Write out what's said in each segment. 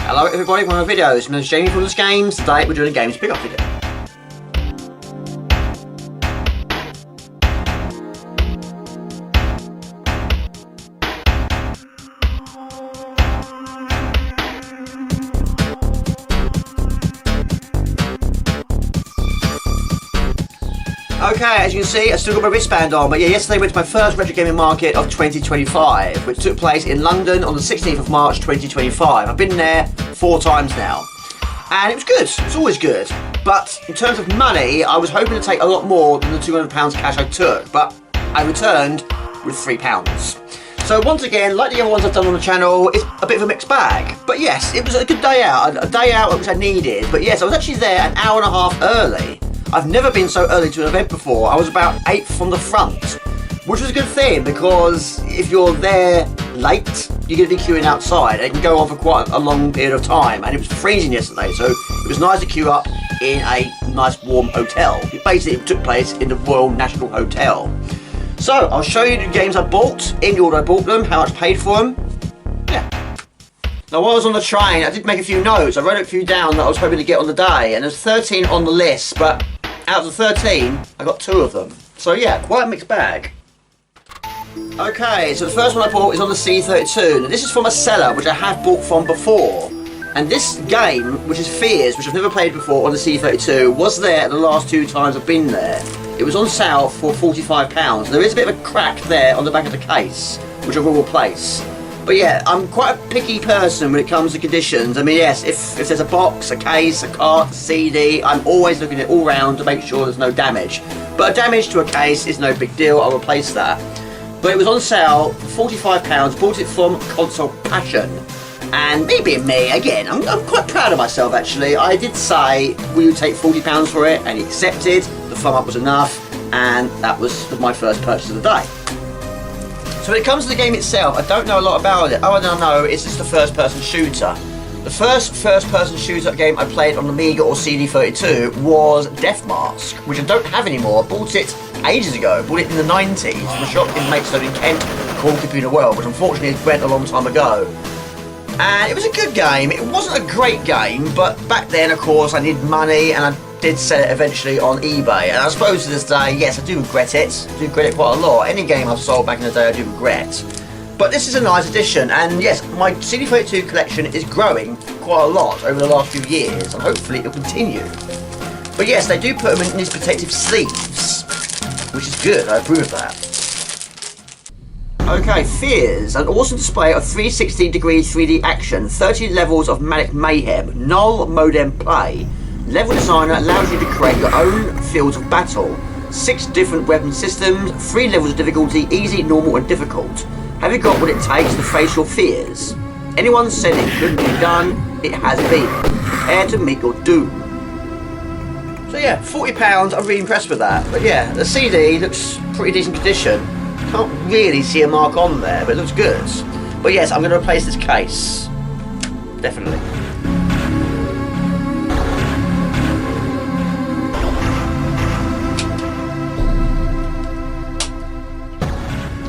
Hello everybody from my videos, my name is Jamie from this Games. Today we're doing a games pickup video. Okay, as you can see, I still got my wristband on, but yeah, yesterday went to my first retro gaming market of 2025, which took place in London on the 16th of March 2025. I've been there 4 times now, and it was good. It's always good. But in terms of money, I was hoping to take a lot more than the £200 cash I took, but I returned with £3. So once again, like the other ones I've done on the channel, it's a bit of a mixed bag. But yes, it was a good day out, a day out which I needed. But yes, I was actually there an hour and a half early. I've never been so early to an event before. I was about 8th from the front, which was a good thing because if you're there late, you're going to be queuing outside. It can go on for quite a long period of time, and it was freezing yesterday, so it was nice to queue up in a nice warm hotel. It took place in the Royal National Hotel. So I'll show you the games I bought, in the order I bought them, how much I paid for them. Yeah. Now while I was on the train, I did make a few notes. I wrote a few down that I was hoping to get on the day, and there's 13 on the list, but out of the 13, I got 2 of them. So yeah, quite a mixed bag. Okay, so the first one I bought is on the C32. Now this is from a seller which I have bought from before. And this game, which is Fears, which I've never played before on the C32, was there the last 2 times I've been there. It was on sale for £45. There is a bit of a crack there on the back of the case, which I will replace. But yeah, I'm quite a picky person when it comes to conditions. I mean, yes, if there's a box, a case, a cart, a CD, I'm always looking at it all round to make sure there's no damage. But a damage to a case is no big deal, I'll replace that. But it was on sale for £45, bought it from Console Passion. And me being me, again, I'm quite proud of myself actually. I did say, will you take £40 for it? And he accepted, the thumb up was enough, and that was my first purchase of the day. So when it comes to the game itself, I don't know a lot about it. All I know is it's the first-person shooter. The first-person shooter game I played on Amiga or CD32 was Death Mask, which I don't have anymore. I bought it ages ago. I bought it in the 90s from a shop in Maidstone in Kent called Computer World, which unfortunately went a long time ago. And it was a good game. It wasn't a great game, but back then, of course, I needed money, and I did sell it eventually on eBay. And I suppose to this day, yes, I do regret it. I do regret it quite a lot. Any game I've sold back in the day, I do regret. But this is a nice addition, and yes, my CD32 collection is growing quite a lot over the last few years, and hopefully it'll continue. But yes, they do put them in these protective sleeves, which is good. I approve of that. Okay, Fears, an awesome display of 360-degree 3D action, 30 levels of manic mayhem, null modem play. Level Designer allows you to create your own fields of battle. 6 different weapon systems, 3 levels of difficulty, easy, normal and difficult. Have you got what it takes to face your fears? Anyone said it couldn't be done, it has been. Prepare to meet your doom. So yeah, £40, I'm really impressed with that. But yeah, the CD looks pretty decent condition. Can't really see a mark on there, but it looks good. But yes, I'm going to replace this case. Definitely.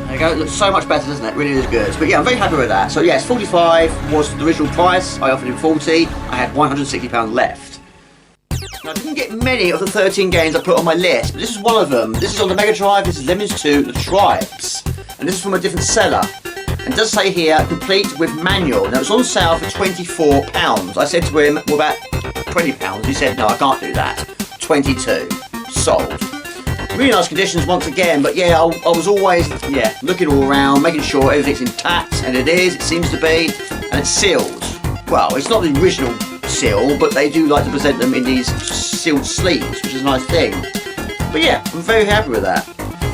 There you go, it looks so much better, doesn't it? It really is good. But yeah, I'm very happy with that. So yes, 45 was the original price. I offered him 40. I had £160 left. Now, I didn't get many of the 13 games I put on my list, but this is one of them. This is on the Mega Drive, this is Lemmings 2, The Tribes. And this is from a different seller. And it does say here, complete with manual. Now, it's on sale for £24. I said to him, well, about £20. He said, no, I can't do that. 22. Sold. Really nice conditions once again, but yeah, I was always, looking all around, making sure everything's intact, and it is, it seems to be, and it's sealed. Well, it's not the original seal, but they do like to present them in these sealed sleeves, which is a nice thing. But yeah, I'm very happy with that.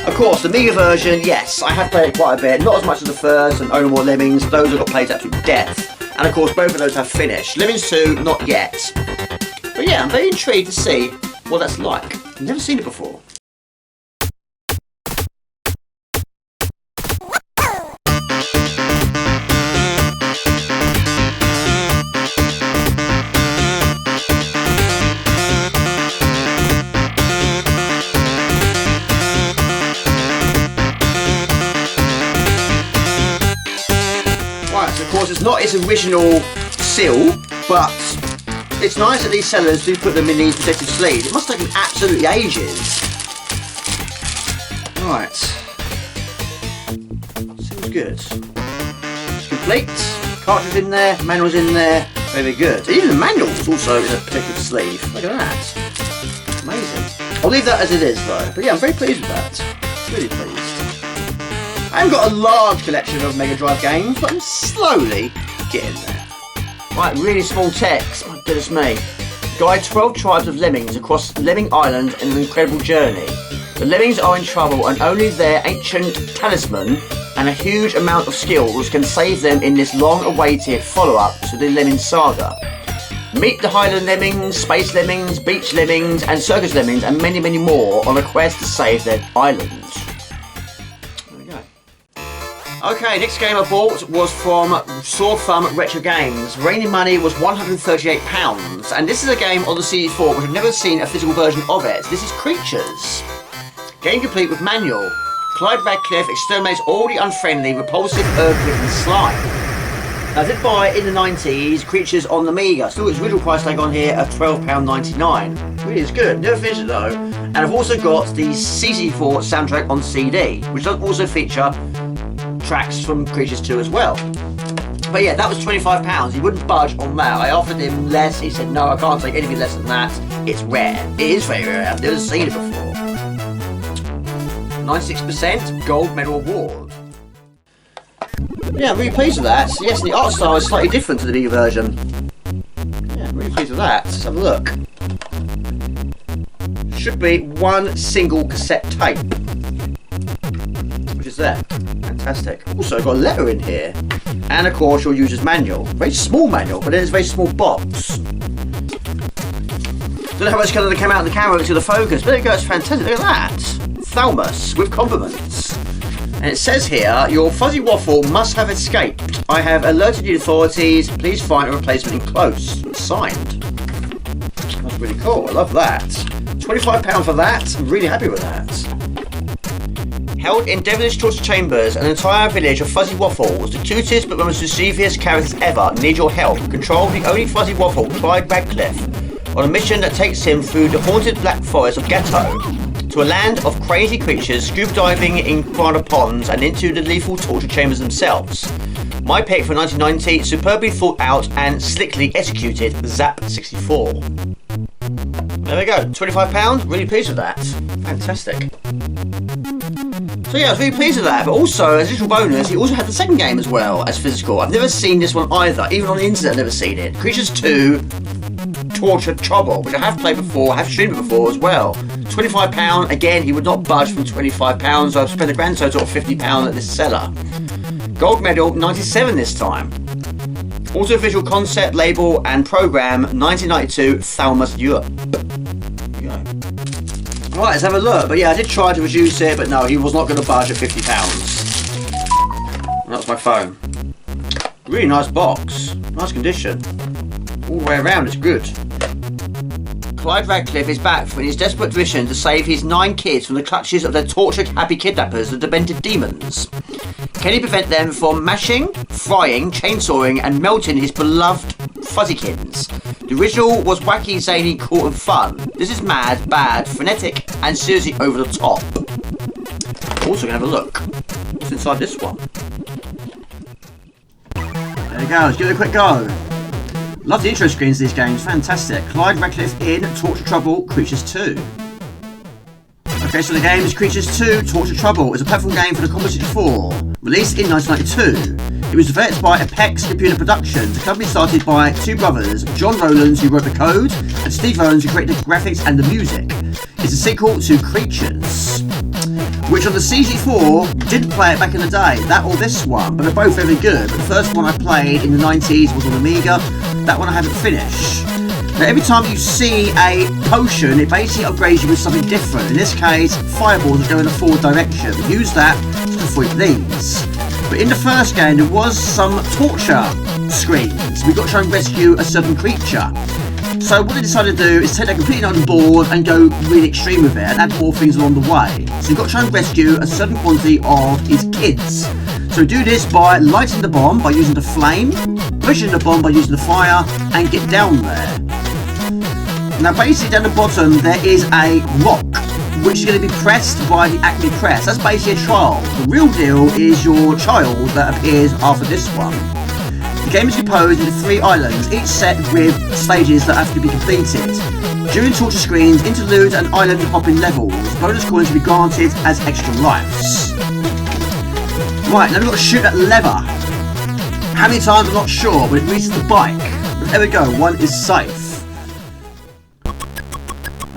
Of course, the Amiga version, yes, I have played it quite a bit, not as much as the first and Only More Lemmings, those have got played to absolute death. And of course, both of those have finished. Lemmings 2, not yet. But yeah, I'm very intrigued to see what that's like. I've never seen it before. Of course, it's not its original seal, But it's nice that these sellers do put them in these protective sleeves. It must take them absolutely ages. Right. Seems good. It's complete. Cartridge in there, manual's in there. Very good. Even the manual's also in a protective sleeve. Look at that. Amazing. I'll leave that as it is though. But yeah, I'm very pleased with that. Really pleased. I haven't got a large collection of Mega Drive games, but I'm slowly getting there. Right, really small text. My goodness me. Guide 12 tribes of lemmings across Lemming Island in an incredible journey. The lemmings are in trouble and only their ancient talisman and a huge amount of skills can save them in this long-awaited follow-up to the Lemming saga. Meet the Highland Lemmings, Space Lemmings, Beach Lemmings and Circus Lemmings and many, many more on a quest to save their island. There we go. Okay, next game I bought was from Sword Thumb Retro Games. Reigning money was £138 and this is a game on the CD4 which I've never seen a physical version of it. This is Creatures. Game complete with manual. Clyde Radcliffe exterminates all the unfriendly, repulsive earth-ridden slime. I did buy in the 90s Creatures on the Amiga. Still its original price tag on here of £12.99. Really is good. Never finished it though. And I've also got the C64 soundtrack on CD, which does also feature tracks from Creatures 2 as well. But yeah, that was £25. He wouldn't budge on that. I offered him less. He said, no, I can't take anything less than that. It's rare. It is very rare. I've never seen it before. 96% gold medal award. Yeah, I'm really pleased with that. Yes, the art style is slightly different to the Amiga version. Yeah, I'm really pleased with that. Let's have a look. Should be one single cassette tape. Which is there. Fantastic. Also got a letter in here. And of course your user's manual. Very small manual, but then it's a very small box. Don't know how much colour came out of the camera to the focus, but there you go, it's fantastic. Look at that. Thalamus with compliments. And it says here, your fuzzy waffle must have escaped. I have alerted the authorities. Please find a replacement in close. It's signed. That's really cool. I love that. £25 for that. I'm really happy with that. Held in devilish torture chambers, an entire village of fuzzy waffles, the cutest but most mischievous characters ever, need your help. Control the only fuzzy waffle, Clyde Radcliffe, on a mission that takes him through the haunted black forest of Ghetto to a land of crazy creatures, scuba diving in piranha ponds and into the lethal torture chambers themselves. My pick for 1990, superbly thought out and slickly executed, Zap 64. There we go, £25, really pleased with that. Fantastic. So yeah, I was really pleased with that, but also, as a little bonus, he also had the second game as well as physical. I've never seen this one either, even on the internet I've never seen it. Creatures 2, Torture Trouble, which I have played before, I have streamed it before as well. £25, again, he would not budge from £25, so I've spent a grand total of £50 at this seller. Gold medal, 97 this time. Also visual concept, label and program, 1992, Thalamus Europe. Yeah. Right, let's have a look. But yeah, I did try to reduce it, but no, he was not going to budge at £50. And that's my phone. Really nice box. Nice condition. All the way around, it's good. Clyde Radcliffe is back in his desperate mission to save his 9 kids from the clutches of their tortured happy kidnappers, the demented demons. Can he prevent them from mashing, frying, chainsawing and melting his beloved fuzzykins? The original was wacky, zany, cool and fun. This is mad, bad, frenetic and seriously over the top. Also gonna have a look. What's inside this one? There you go, let's give it a quick go. Love the intro screens of these games, fantastic. Clyde Radcliffe in Torture Trouble, Creatures 2. Okay, so the game is Creatures 2, Torture Trouble. It's a platform game for the Commodore 64, released in 1992. It was developed by Apex Computer Productions, a company started by 2 brothers, John Rowlands, who wrote the code, and Steve Rowlands, who created the graphics and the music. It's a sequel to Creatures, which on the CD4 didn't play it back in the day, that or this one, but they're both very good. But the first one I played in the 90s was on Amiga, that one I haven't finished. Now every time you see a potion, it basically upgrades you with something different. In this case, fireballs that go in a forward direction. Use that to defeat these. But in the first game, there was some torture screens. We've got to try and rescue a certain creature. So what they decided to do is take that completely on board and go really extreme with it and add more things along the way. So you've got to try and rescue a certain quantity of his kids. So So do this by lighting the bomb by using the flame, pushing the bomb by using the fire, and get down there. Now basically down the bottom there is a rock, which is going to be pressed by the Acme press. That's basically a trial. The real deal is your child that appears after this one. The game is composed into 3 islands, each set with stages that have to be completed. During torture screens, interludes and island hopping levels, bonus coins will be granted as extra lives. Right, now we've got to shoot that lever. How many times I'm not sure, but it reaches the bike. But there we go, one is safe.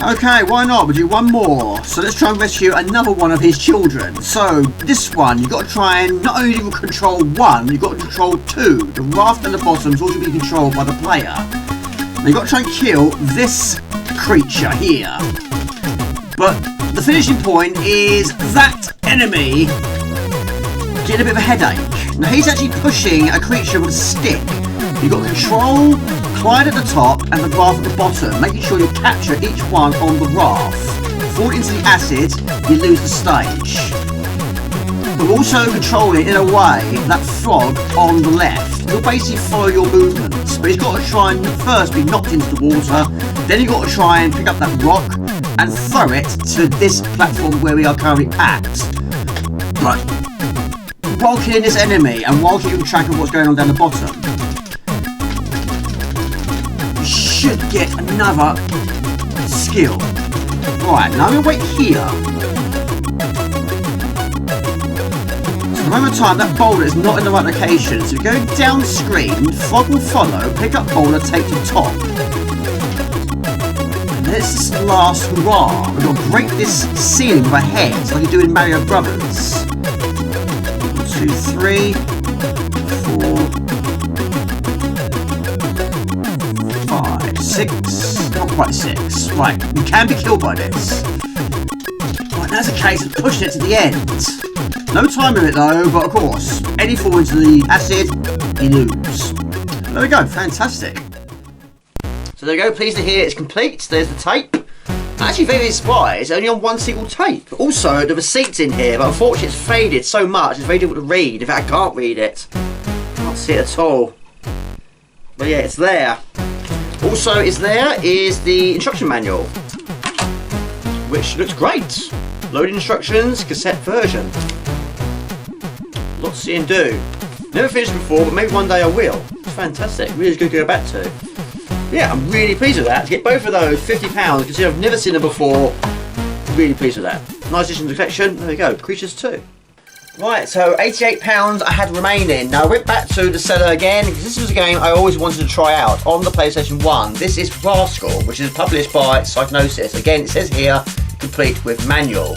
Okay, why not? We'll do one more. So let's try and rescue another one of his children. So this one, you've got to try and not only control one, you've got to control 2. The raft at the bottom is also being controlled by the player. Now you've got to try and kill this creature here. But the finishing point is that enemy getting a bit of a headache. Now he's actually pushing a creature with a stick. You've got control, Clyde at the top and the raft at the bottom, making sure you capture each one on the raft. Fall into the acid, you lose the stage. But also control it in a way, that frog on the left, he'll basically follow your movements. But he's got to try and first be knocked into the water, then you've got to try and pick up that rock and throw it to this platform where we are currently at. Right. While killing this enemy and while keeping track of what's going on down the bottom, you should get another skill. Right, now I'm going to wait here. So at the moment of time, that boulder is not in the right location. So we go down the screen, frog will follow, pick up boulder, take to top. And this is the last hurrah. We've got to break this ceiling with our heads like you do in Mario Brothers. 1, 2, 3, 4, 5, 6. Not quite 6. Right, you can be killed by this. Right, that's a case of pushing it to the end. No time limit though, but of course, any fall into the acid, you lose. There we go, fantastic. So there we go, pleased to hear it's complete. There's the tape. I'm actually very surprised, only on one single tape. Also, the receipt's in here, but unfortunately it's faded so much, it's very difficult to read. In fact, I can't read it. Can't see it at all. But yeah, it's there. Also, is the instruction manual, which looks great. Loading instructions, cassette version. Lots to see and do. Never finished before, but maybe one day I will. It's fantastic, really good to go back to. Yeah, I'm really pleased with that. To get both of those, £50, considering I've never seen them before. Really pleased with that. Nice addition to the collection. There we go, Creatures 2. Right, so £88 I had remaining. Now I went back to the seller again, because this was a game I always wanted to try out on the PlayStation 1. This is Rascal, which is published by Psygnosis. Again, it says here, complete with manual.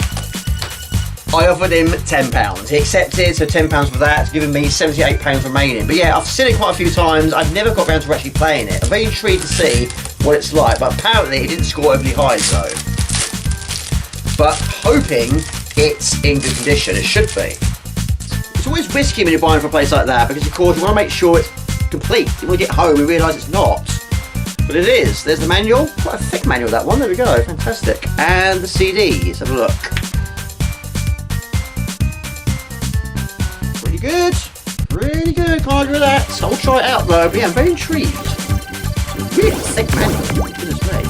I offered him £10. He accepted, so £10 for that, giving me £78 remaining. But yeah, I've seen it quite a few times. I've never got around to actually playing it. I'm very intrigued to see what it's like, but apparently it didn't score overly high, so. But hoping it's in good condition. It should be. It's always risky when you're buying from a place like that, because of course you want to make sure it's complete. You want to get home and realise it's not. But it is. There's the manual. Quite a thick manual, that one. There we go. Fantastic. And the CDs. Have a look. Good, really good, can't argue with that. So I'll try it out though, but yeah, I'm very intrigued. It's a really thick manual, goodness me.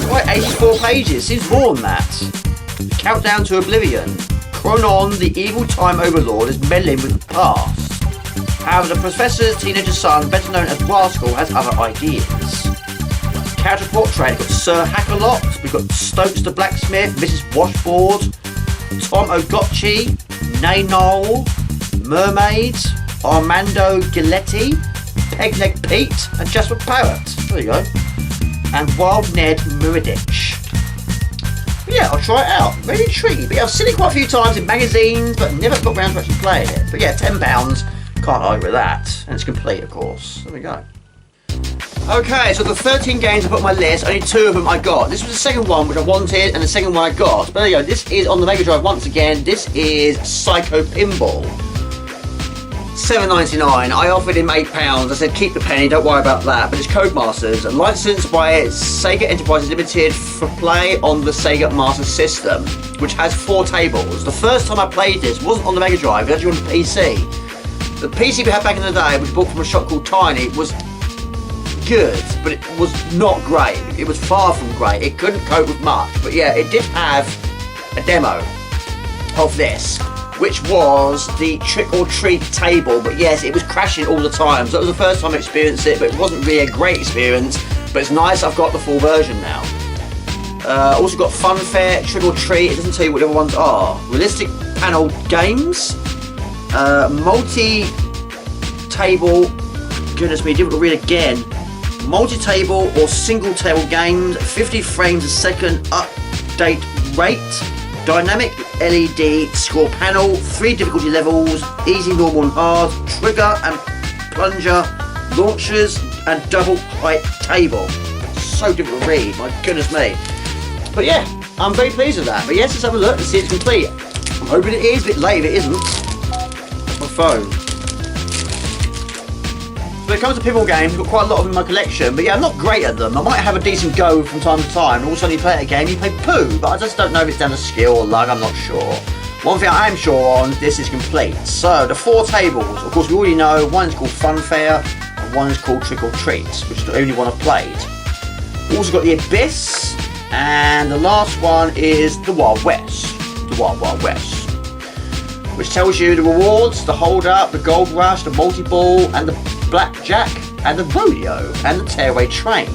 Quite 84 pages, seems more than that. Countdown to Oblivion. Chronon, the evil time overlord, is meddling with the past. However, the professor's teenager son, better known as Rascal, has other ideas. Character portrait, we've got Sir Hackalot, we've got Stokes the blacksmith, Mrs. Washboard, Tom Ogotchi, Naynol, Mermaid, Armando Giletti, Pegleg Pete, and Jasper Parrott. There you go. And Wild Ned Muridich. But yeah, I'll try it out. Very intriguing. But yeah, I've seen it quite a few times in magazines, but never got around to actually playing it. But yeah, £10, can't argue with that. And it's complete, of course. There we go. Okay, so the 13 games I put on my list, only 2 of them I got. This was the second one which I wanted, and the second one I got. But there you go, this is on the Mega Drive once again. This is Psycho Pinball. £7.99. I offered him £8. I said keep the penny, don't worry about that. But it's Codemasters, licensed by Sega Enterprises Limited for play on the Sega Master System, which has 4 tables. The first time I played this wasn't on the Mega Drive, it was actually on the PC. The PC we had back in the day, which we bought from a shop called Tiny, was good, but it was not great. It was far from great. It couldn't cope with much. But yeah, it did have a demo of this, which was the Trick or Treat table. But yes, it was crashing all the time. So that was the first time I experienced it, but it wasn't really a great experience. But it's nice I've got the full version now. Also got Funfair, Trick or Treat. It doesn't tell you what the other ones are. Realistic panel games, multi-table. Goodness me, difficult to read again. Multi-table or single-table games, 50 frames a second update rate, dynamic LED score panel, 3 difficulty levels, easy, normal and hard, trigger and plunger, launchers and double height table. So difficult to read, my goodness me. But yeah, I'm very pleased with that. But yes, let's have a look and see it's complete. I'm hoping it is, a bit late if it isn't. That's my phone. When it comes to pinball games, I've got quite a lot of them in my collection, but yeah, I'm not great at them. I might have a decent go from time to time, and also when you play a game, you play poo, but I just don't know if it's down to skill or luck, I'm not sure. One thing I am sure on, this is complete. So, the 4 tables, of course we already know, one is called Funfair, and one is called Trick or Treat, which is the only one I've played. Also got the Abyss, and the last one is the Wild West. The Wild West. Which tells you the rewards, the hold up, the gold rush, the multi-ball, and the blackjack, and the rodeo, and the tearaway train.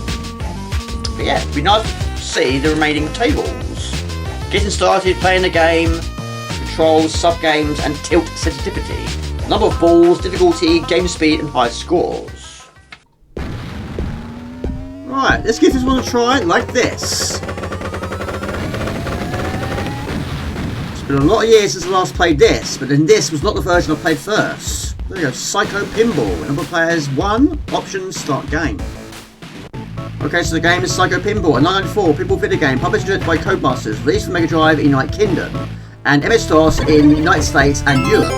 But yeah, it'd be nice to see the remaining tables. Getting started, playing the game, controls, sub-games, and tilt sensitivity. Number of balls, difficulty, game speed, and high scores. Right, let's give this one a try like this. It's been a lot of years since I last played this, but then this was not the version I played first. There we go, Psycho Pinball. Number of players 1, options, start game. Okay, so the game is Psycho Pinball, a 1994 pinball video game published and directed by Codemasters, released for Mega Drive in United Kingdom, and MS-DOS in the United States and Europe.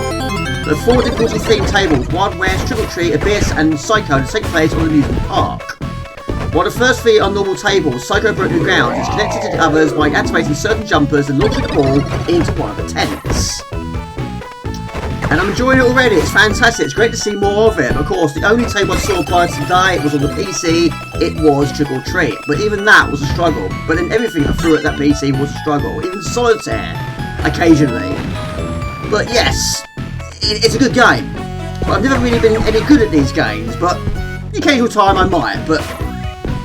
There are 4 difficulty themed tables, Wild West, Trick or Treat, Abyss, and Psycho, that take place on the amusement park. While the first 3 are normal tables, Psycho broke new ground. It's connected to the others by activating certain jumpers and launching the ball into one of the tents. And I'm enjoying it already, it's fantastic, it's great to see more of it. Of course, the only table I saw prior to today was on the PC, it was Trick or Treat. But even that was a struggle. But then everything I threw at that PC was a struggle. Even Solitaire, occasionally. But yes, it's a good game. But I've never really been any good at these games, but the occasional time I might. But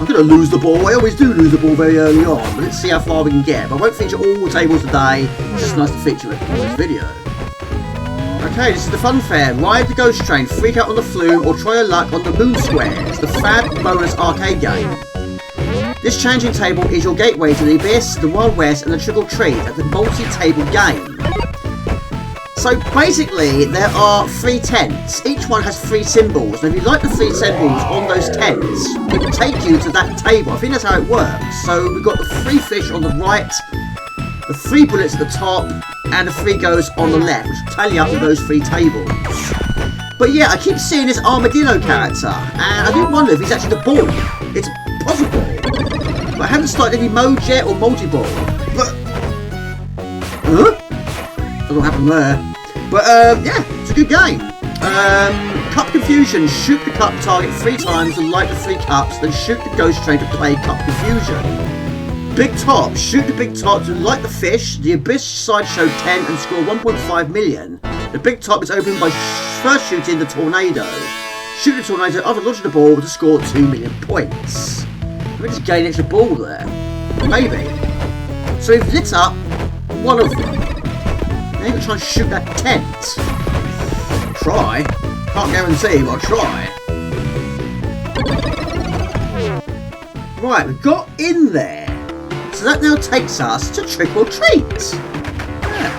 I'm going to lose the ball, I always do lose the ball very early on. But let's see how far we can get. But I won't feature all the tables today, it's just nice to feature it in this video. Okay, this is the Funfair. Ride the Ghost Train, freak out on the flume, or try your luck on the Moon Squares, the Fab bonus arcade game. This challenging table is your gateway to the Abyss, the Wild West, and the Trick or Treat at the multi-table game. So basically, there are 3 tents. Each one has 3 symbols, and if you like the 3 symbols on those tents, it will take you to that table. I think that's how it works. So we've got the 3 fish on the right, the 3 bullets at the top, and the 3 ghosts on the left, which tally up with those 3 tables. But yeah, I keep seeing this armadillo character, and I do wonder if he's actually the ball. It's possible. But I haven't started any mode yet or multi-ball. But don't know what happened there. But yeah, it's a good game. Cup Confusion. Shoot the cup target 3 times and light the 3 cups, then shoot the ghost train to play Cup Confusion. Big Top. Shoot the Big Top to light the fish, the Abyss Sideshow 10 and score 1.5 million. The Big Top is opened by first shooting the tornado. Shoot the tornado after launching the ball to score 2 million points. Maybe just gain an extra ball there. Maybe. So we've lit up one of them. Now you've got to try and shoot that tent. Try. Can't guarantee, but I'll try. Right, we've got in there. So that now takes us to Trick or Treat. Yeah.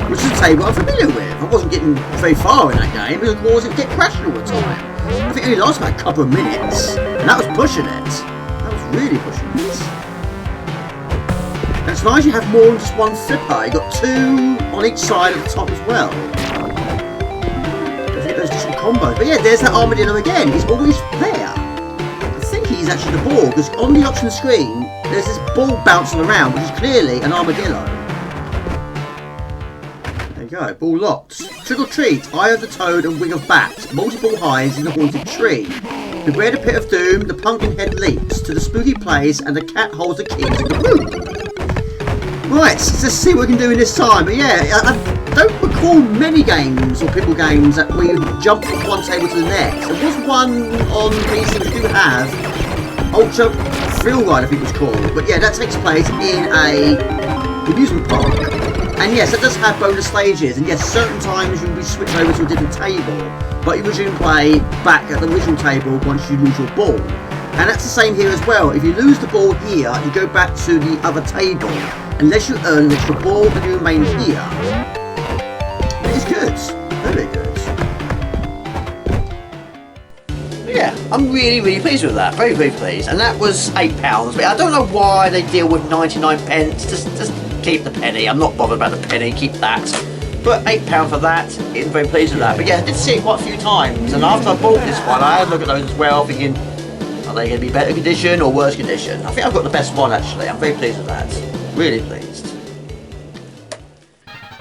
Which is a table I'm familiar with. I wasn't getting very far in that game because of course it would get crashing all the time. I think it only lasted about a couple of minutes. And that was pushing it. That was really pushing it. And it's nice you have more than just one flipper. You've got 2 on each side at the top as well. Don't forget those different combos. But yeah, there's that armadillo again. He's always there. I think he's actually the ball, because on the option screen, there's this ball bouncing around, which is clearly an armadillo. There you go, ball locked. Trick or treat, eye of the toad and wing of bat. Multiple hides in the haunted tree. Beware the pit of doom, the pumpkin head leaps to the spooky place, and the cat holds the key to the room. Right, so let's see what we can do in this time. But yeah, I don't recall many games or pinball games that we jump from one table to the next. There was one on PC which do have Ultra Thrill Ride, I think it's called. But yeah, that takes place in a amusement park. And yes, that does have bonus stages. And yes, certain times you will switch over to a different table. But you resume play back at the original table once you lose your ball. And that's the same here as well. If you lose the ball here, you go back to the other table. Unless you earn an extra ball, then you remain here. It's good. Very good. Yeah, I'm really pleased with that. Very pleased. And that was £8. But I don't know why they deal with 99 pence. Just keep the penny. I'm not bothered about the penny. Keep that. But £8 for that. I'm very pleased with that. But yeah, I did see it quite a few times. And after I bought this one, I had a look at those as well, thinking, are they going to be better condition or worse condition? I think I've got the best one actually. I'm very pleased with that. Really pleased.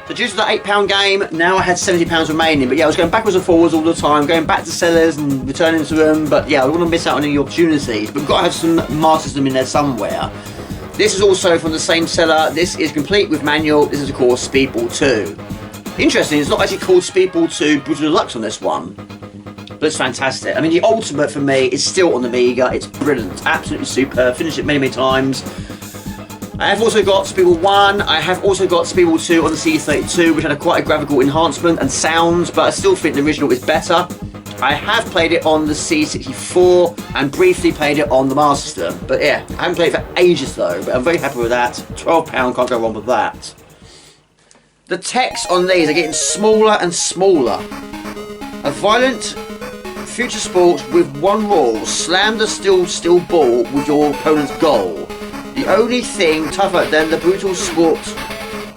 So due to the £8 game, now I had £70 remaining. But yeah, I was going backwards and forwards all the time, going back to sellers and returning to them. But yeah, I don't want to miss out on any opportunities. But we've got to have some Master System in there somewhere. This is also from the same seller. This is complete with manual. This is of course Speedball 2. Interesting, it's not actually called Speedball 2 Brutal Deluxe on this one. But it's fantastic. I mean, the ultimate for me is still on the Amiga. It's brilliant. Absolutely superb. Finished it many times. I have also got Speedball 1. I have also got Speedball 2 on the C32, which had quite a graphical enhancement and sounds, but I still think the original is better. I have played it on the C64 and briefly played it on the Master System. But yeah, I haven't played it for ages though, but I'm very happy with that. £12, can't go wrong with that. The text on these are getting smaller and smaller. A violent future sport with one rule: slam the steel ball with your opponent's goal. The only thing tougher than the brutal sport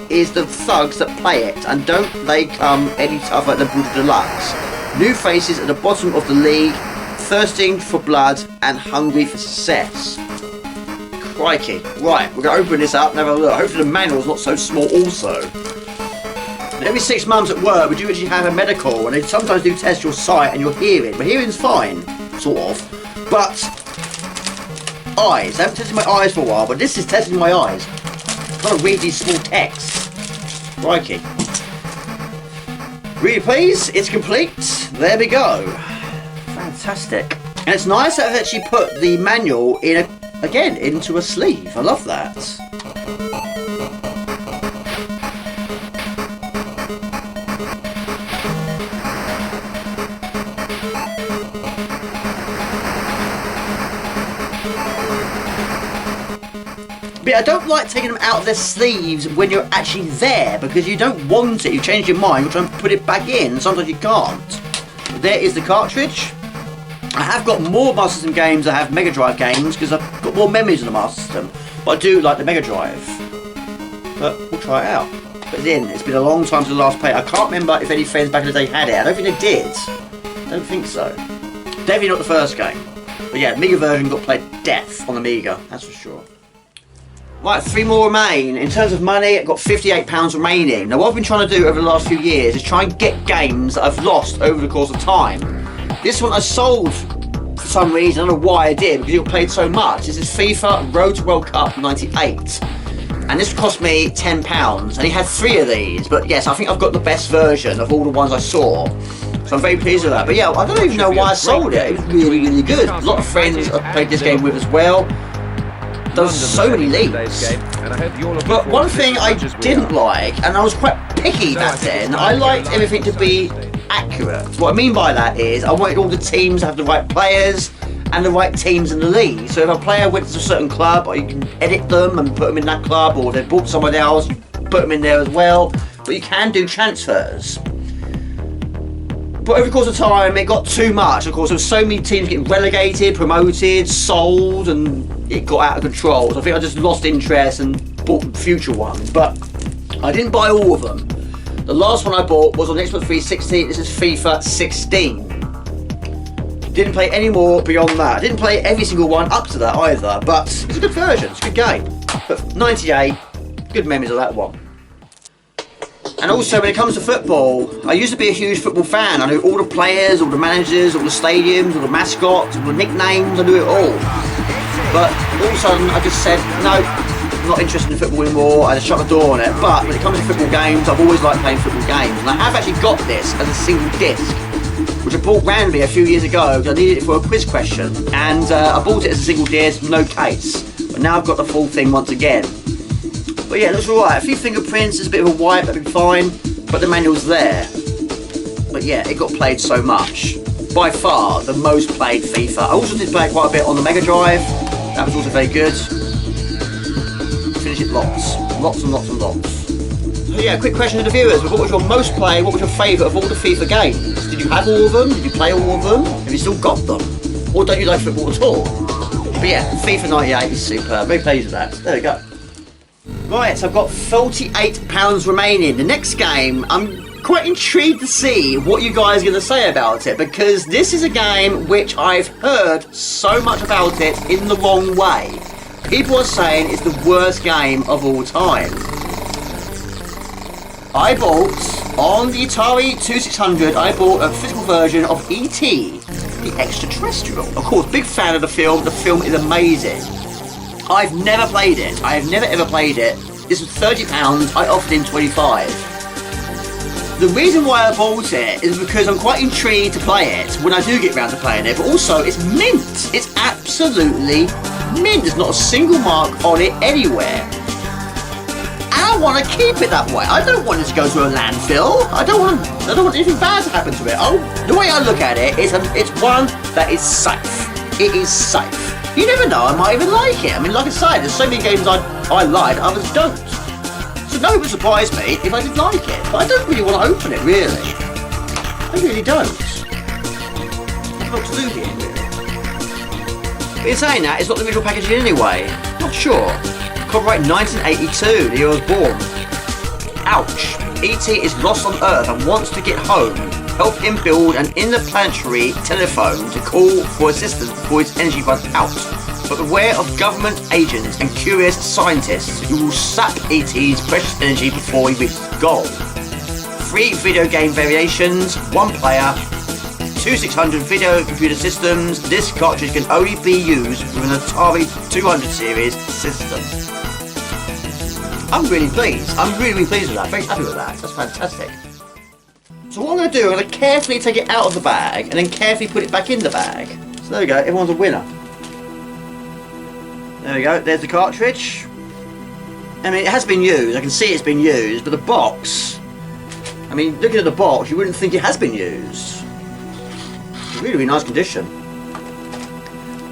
is the thugs that play it, and don't they come any tougher than Brutal Deluxe. New faces at the bottom of the league, thirsting for blood and hungry for success. Crikey. Right, we're going to open this up and have a look. Hopefully the manual's not so small also. And every 6 months at work we do actually have a medical, and they sometimes do test your sight and your hearing. But hearing's fine, sort of. But eyes. I haven't tested my eyes for a while, but this is testing my eyes. I've got to read these small texts. Crikey. Really pleased, it's complete. There we go. Fantastic. And it's nice that I've actually put the manual in again into a sleeve. I love that. But I don't like taking them out of their sleeves when you're actually there, because you don't want it. You change your mind, you try and put it back in, and sometimes you can't. There is the cartridge. I have got more Master System games. I have Mega Drive games because I've got more memories of the Master System. But I do like the Mega Drive. But we'll try it out. But then it's been a long time since the last play. I can't remember if any friends back in the day had it. I don't think they did. I don't think so. Definitely not the first game. But yeah, the Amiga version got played to death on the Amiga. That's for sure. Right, 3 more remain. In terms of money, I've got £58 remaining. Now what I've been trying to do over the last few years is try and get games that I've lost over the course of time. This one I sold for some reason. I don't know why I did, because it got played so much. This is FIFA Road to World Cup 98. And this cost me £10. And he had 3 of these. But yes, I think I've got the best version of all the ones I saw. So I'm very pleased with that. But yeah, I don't even know why I sold it. It was really good. A lot of friends I've played this game with as well. There's so many leagues. But one thing I didn't like, and I was quite picky back then, I liked everything to be accurate. What I mean by that is I wanted all the teams to have the right players and the right teams in the league. So if a player went to a certain club, or you can edit them and put them in that club, or they bought someone else, you put them in there as well. But you can do transfers. But over the course of time, it got too much. Of course, there were so many teams getting relegated, promoted, sold, and it got out of control. So I think I just lost interest and bought future ones. But I didn't buy all of them. The last one I bought was on Xbox 360. This is FIFA 16. Didn't play any more beyond that. I didn't play every single one up to that either, but it's a good version, it's a good game. But 98, good memories of that one. And also when it comes to football, I used to be a huge football fan. I knew all the players, all the managers, all the stadiums, all the mascots, all the nicknames, I knew it all. But all of a sudden I just said, no, I'm not interested in football anymore, I just shut the door on it. But when it comes to football games, I've always liked playing football games. And I have actually got this as a single disc, which I bought randomly a few years ago because I needed it for a quiz question. And I bought it as a single disc, no case. But now I've got the full thing once again. But yeah, it looks alright. A few fingerprints, there's a bit of a wipe, that'd be fine. But the manual's there. But yeah, it got played so much. By far, the most played FIFA. I also did play it quite a bit on the Mega Drive. That was also very good. Finish it lots. Lots and lots and lots. So yeah, quick question to the viewers. What was your most played, what was your favourite of all the FIFA games? Did you have all of them? Did you play all of them? Have you still got them? Or don't you like football at all? But yeah, FIFA 98 is superb. Very pleased with that. There we go. Right, so I've got £48 remaining. The next game, I'm quite intrigued to see what you guys are going to say about it, because this is a game which I've heard so much about it in the wrong way. People are saying it's the worst game of all time. I bought, on the Atari 2600, I bought a physical version of E.T., the Extraterrestrial. Of course, big fan of the film is amazing. I've never played it. I have never ever played it. This was £30, I offered him 25. The reason why I bought it is because I'm quite intrigued to play it when I do get round to playing it, but also it's mint. It's absolutely mint. There's not a single mark on it anywhere. And I want to keep it that way. I don't want it to go to a landfill. I don't want anything bad to happen to it. Oh, the way I look at it is it's one that is safe. It is safe. You never know, I might even like it. I mean, like I say, there's so many games I like, others don't. So no, it would surprise me if I did like it. But I don't really want to open it, really. I really don't. I've got to do here, really. But in saying that, it's not the original packaging anyway. Not sure. Copyright 1982, the year I was born. Ouch. E.T. is lost on Earth and wants to get home. Help him build an interplanetary telephone to call for assistance before his energy runs out. But beware of government agents and curious scientists who will sap E.T.'s precious energy before he reaches his goal. 3 video game variations, 1 player, 2600 video computer systems. This cartridge can only be used with an Atari 200 series system. I'm really pleased. I'm really pleased with that. Very happy with that. That's fantastic. So what I'm going to do, I'm going to carefully take it out of the bag and then carefully put it back in the bag. So there we go, everyone's a winner. There we go, there's the cartridge. I mean, it has been used, I can see it's been used, but the box, I mean, looking at the box, you wouldn't think it has been used. It's really, really nice condition.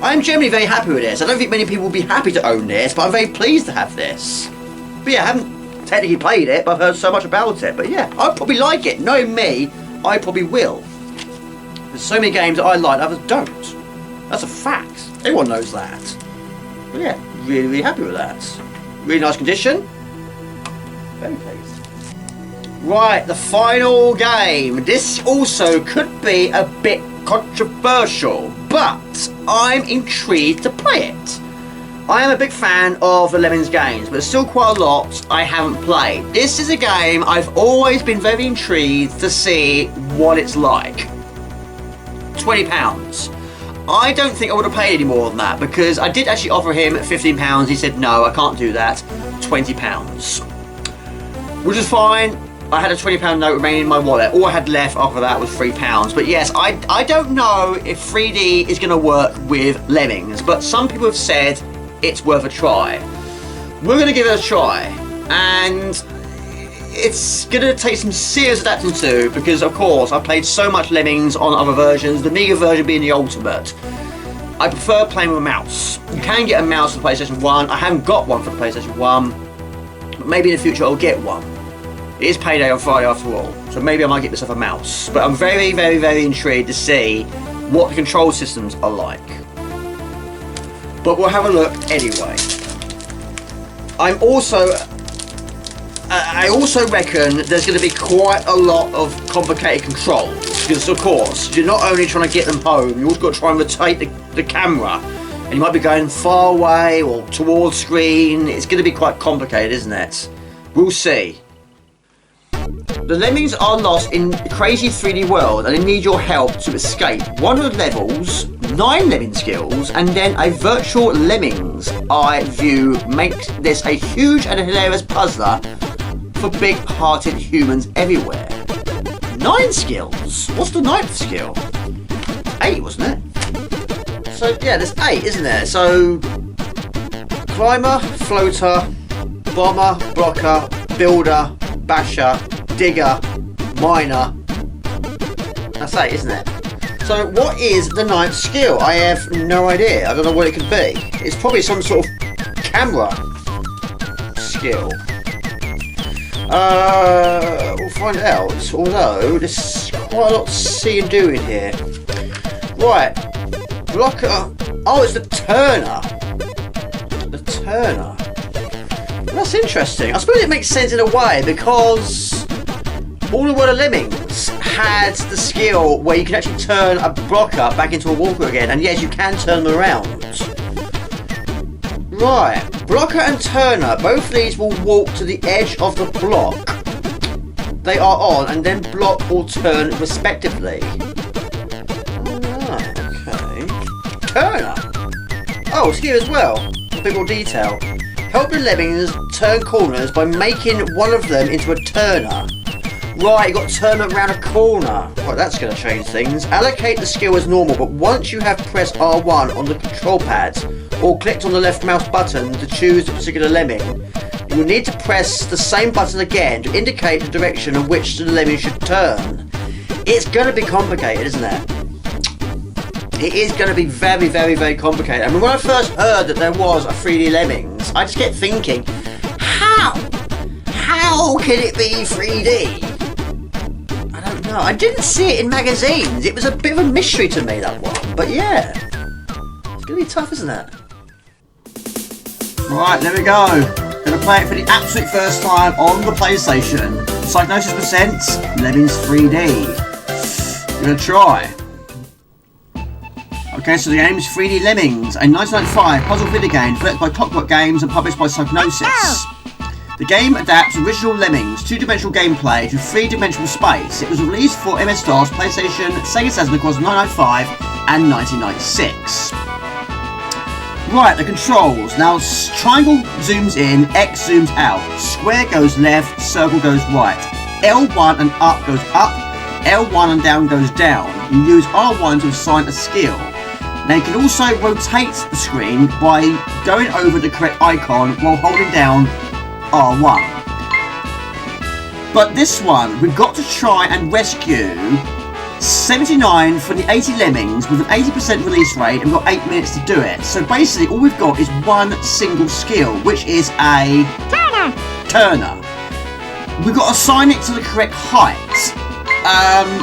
I'm generally very happy with this. I don't think many people will be happy to own this, but I'm very pleased to have this. But yeah, I haven't technically played it, but I've heard so much about it. But yeah, I'll probably like it. Knowing me, I probably will. There's so many games that I like, others don't. That's a fact. Everyone knows that. But yeah, really, really happy with that. Really nice condition. Very pleased. Right, the final game. This also could be a bit controversial, but I'm intrigued to play it. I am a big fan of the Lemmings games, but there's still quite a lot I haven't played. This is a game I've always been very intrigued to see what it's like. £20. I don't think I would have paid any more than that, because I did actually offer him £15. He said, no, I can't do that. £20. Which is fine. I had a £20 note remaining in my wallet. All I had left after that was £3. But yes, I don't know if 3D is going to work with Lemmings, but some people have said it's worth a try. We're going to give it a try, and it's going to take some serious adapting to, because of course I've played so much Lemmings on other versions, the Amiga version being the ultimate. I prefer playing with a mouse. You can get a mouse for the PlayStation 1. I haven't got one for the PlayStation 1, but maybe in the future I'll get one. It is payday on Friday after all, so maybe I might get myself a mouse. But I'm very, very, very intrigued to see what the control systems are like. But we'll have a look anyway. I'm also I also reckon there's going to be quite a lot of complicated controls, because of course you're not only trying to get them home, you also got to try and rotate the camera, and you might be going far away or towards screen. It's going to be quite complicated, isn't it? We'll see. The lemmings are lost in a crazy 3D world and they need your help to escape. One of the levels, 9 lemming skills, and then a virtual lemmings eye view makes this a huge and hilarious puzzler for big-hearted humans everywhere. 9 skills? What's the 9th skill? 8, wasn't it? So yeah, there's 8, isn't there? So climber, floater, bomber, blocker, builder, basher, digger, miner. That's 8, isn't it? So what is the 9th skill? I have no idea. I don't know what it could be. It's probably some sort of camera skill. We'll find out. Although there's quite a lot to see and do in here. Right, blocker. Oh, it's the turner. The turner. Well, that's interesting. I suppose it makes sense in a way because all the World of Lemmings had the skill where you can actually turn a blocker back into a walker again, and yes, you can turn them around. Right, blocker and turner, both these will walk to the edge of the block they are on and then block or turn respectively. Alright, okay. Turner! Oh, it's here as well. A bit more detail. Help the lemmings turn corners by making one of them into a turner. Right, you got to turn them around a corner. Right, that's going to change things. Allocate the skill as normal, but once you have pressed R1 on the control pad or clicked on the left mouse button to choose a particular lemming, you will need to press the same button again to indicate the direction in which the lemming should turn. It's going to be complicated, isn't it? It is going to be very, very, very complicated. I mean, when I first heard that there was a 3D Lemmings, I just kept thinking, how? How can it be 3D? I don't know. I didn't see it in magazines. It was a bit of a mystery to me, that one. But yeah, it's going to be tough, isn't it? Right, there we go. Going to play it for the absolute first time on the PlayStation. Psygnosis Presents Lemmings 3D. We're going to try. Okay, so the game is 3D Lemmings, a 1995 puzzle video game developed by Clockwork Games and published by Psygnosis. The game adapts original Lemmings 2-dimensional gameplay to 3-dimensional space. It was released for MS-DOS, PlayStation, Sega Saturn across 1995 and 1996. Right, the controls. Now, triangle zooms in, X zooms out. Square goes left, circle goes right. L1 and up goes up, L1 and down goes down. You use R1 to assign a skill. Now you can also rotate the screen by going over the correct icon while holding down R1. But this one, we've got to try and rescue 79 from the 80 Lemmings with an 80% release rate, and we've got 8 minutes to do it. So basically all we've got is one single skill, which is a turner. We've got to assign it to the correct height.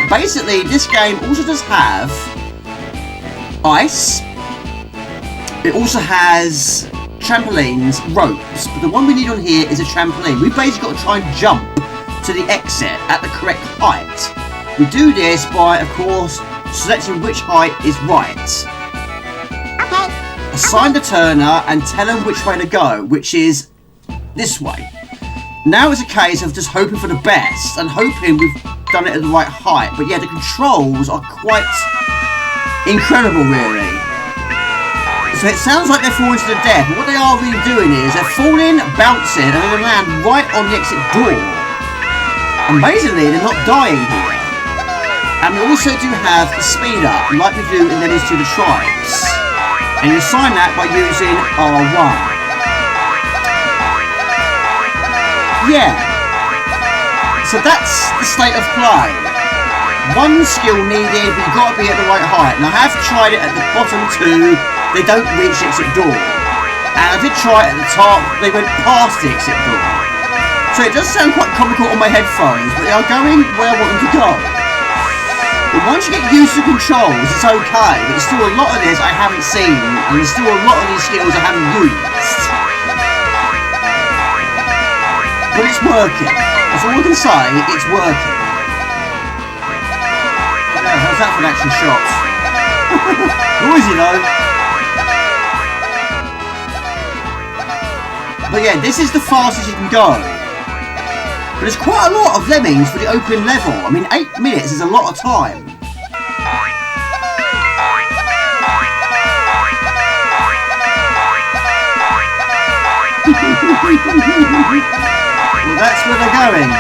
Basically this game also does have ice. It also has trampolines, ropes, but the one we need on here is a trampoline. We've basically got to try and jump to the exit at the correct height. We do this by, of course, selecting which height is right. Okay. Assign the turner and tell him which way to go, which is this way. Now it's a case of just hoping for the best and hoping we've done it at the right height. But yeah, the controls are quite incredible, really. So it sounds like they're falling to the death, but what they are really doing is they're falling, bouncing, and they land right on the exit door. And basically, they're not dying here. And we also do have the speed up, like we do in Lemmings to the Tribes. And you assign that by using R1. Yeah. So that's the state of play. One skill needed, but you've got to be at the right height. And I have tried it at the bottom too. They don't reach the exit door. And I did try it at the top, they went past the exit door. So it does sound quite comical on my headphones, but they are going where I want them to go. But once you get used to the controls, it's okay, but there's still a lot of this I haven't seen, and there's still a lot of these skills I haven't used. but it's working. That's all I can say, it's working. Yeah, how's that for an action shot? Noisy though. But yeah, this is the fastest you can go. But there's quite a lot of lemmings for the opening level. I mean, 8 minutes is a lot of time. Well, that's where they're going.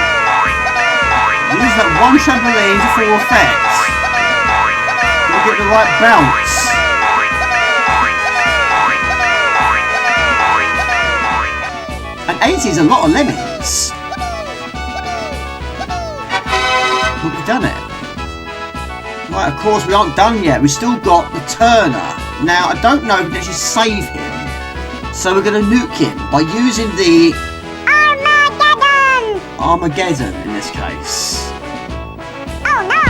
Use that one trampoline to full effect. Gotta get the right bounce. And 80 is a lot of lemmings. But we've done it. Right, of course we aren't done yet. We've still got the Turner. Now, I don't know if we can actually save him. So we're going to nuke him by using the Armageddon in this case. Oh no!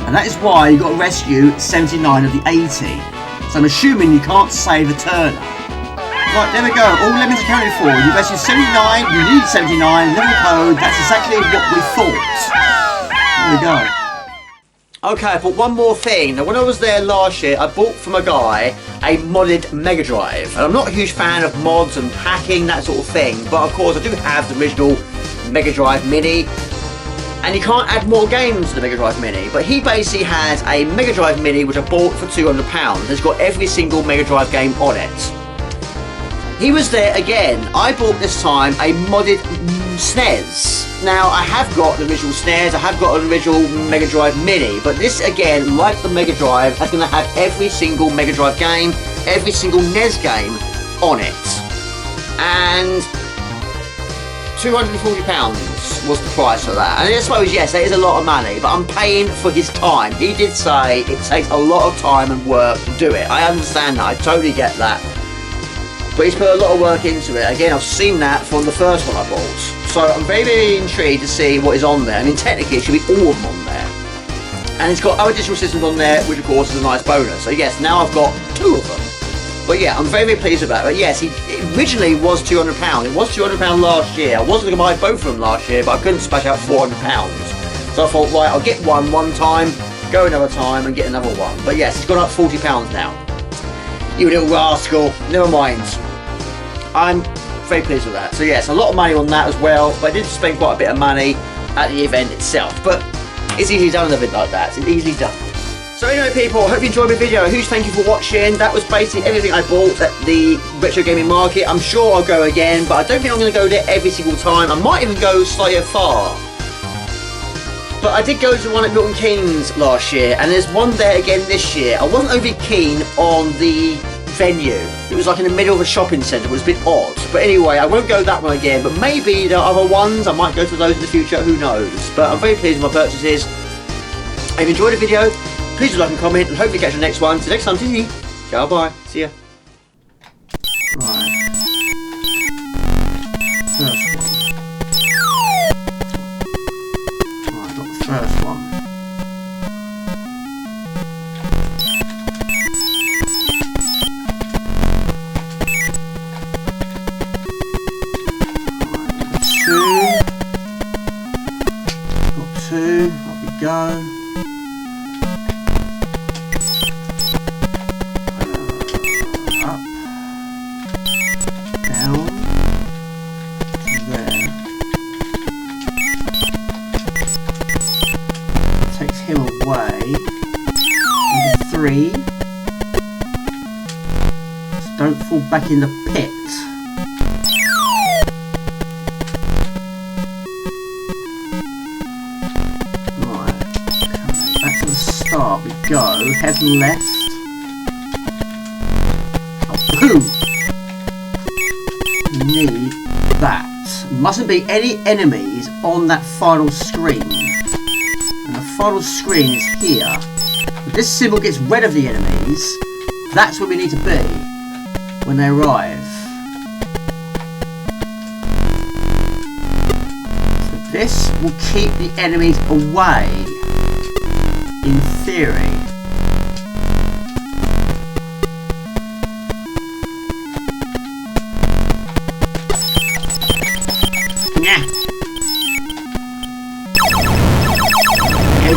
And that is why you've got to rescue 79 of the 80. So I'm assuming you can't save the Turner. Right, there we go. All lemons accounted for. You rescued 79, you need 79, level code. That's exactly what we thought. There we go. Okay, I bought one more thing. Now, when I was there last year, I bought from a guy a modded Mega Drive. And I'm not a huge fan of mods and hacking, that sort of thing. But of course, I do have the original Mega Drive Mini. And you can't add more games to the Mega Drive Mini. But he basically has a Mega Drive Mini which I bought for £200. It's got every single Mega Drive game on it. He was there again. I bought this time a modded SNES. Now, I have got the original SNES, I have got an original Mega Drive Mini, but this again, like the Mega Drive, is going to have every single Mega Drive game, every single NES game on it. And £240 was the price of that. And I suppose, yes, that is a lot of money, but I'm paying for his time. He did say it takes a lot of time and work to do it. I understand that, I totally get that. But he's put a lot of work into it. Again, I've seen that from the first one I bought. So I'm very, very intrigued to see what is on there. I mean, technically it should be all of them on there. And it's got other additional systems on there, which of course is a nice bonus. So yes, now I've got 2 of them. But yeah, I'm very, very pleased with that. But yes, it originally was £200. It was £200 last year. I wasn't going to buy both of them last year, but I couldn't splash out £400. So I thought, right, I'll get one time, go another time and get another one. But yes, it's gone up £40 now. You little rascal. Never mind. I'm very pleased with that. So yes, a lot of money on that as well. But I did spend quite a bit of money at the event itself. But it's easily done an event like that. It's easily done. So anyway, people, I hope you enjoyed my video. A huge thank you for watching. That was basically everything I bought at the retro gaming market. I'm sure I'll go again, but I don't think I'm going to go there every single time. I might even go slightly far. But I did go to one at Milton Keynes last year, and there's one there again this year. I wasn't overly keen on the venue. It was like in the middle of a shopping centre. It was a bit odd. But anyway, I won't go that one again. But maybe there are other ones. I might go to those in the future. Who knows? But I'm very pleased with my purchases. If you enjoyed the video, please do like and comment, and hopefully catch the next one. Till next time, see you. Ciao, bye. See ya. Right. First one. Right, got the first one. Got two. Up we go. Three. Just don't fall back in the pit. Right. Okay. Back to the start we go. Head left. Oh, boom! We need that. Mustn't be any enemies on that final screen. And the final screen is here. If this symbol gets rid of the enemies, that's where we need to be when they arrive. So this will keep the enemies away, in theory.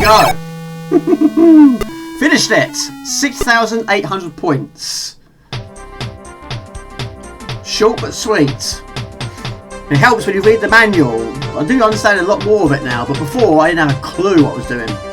go. Finished it. 6,800 points. Short but sweet. It helps when you read the manual. I do understand a lot more of it now, but before I didn't have a clue what I was doing.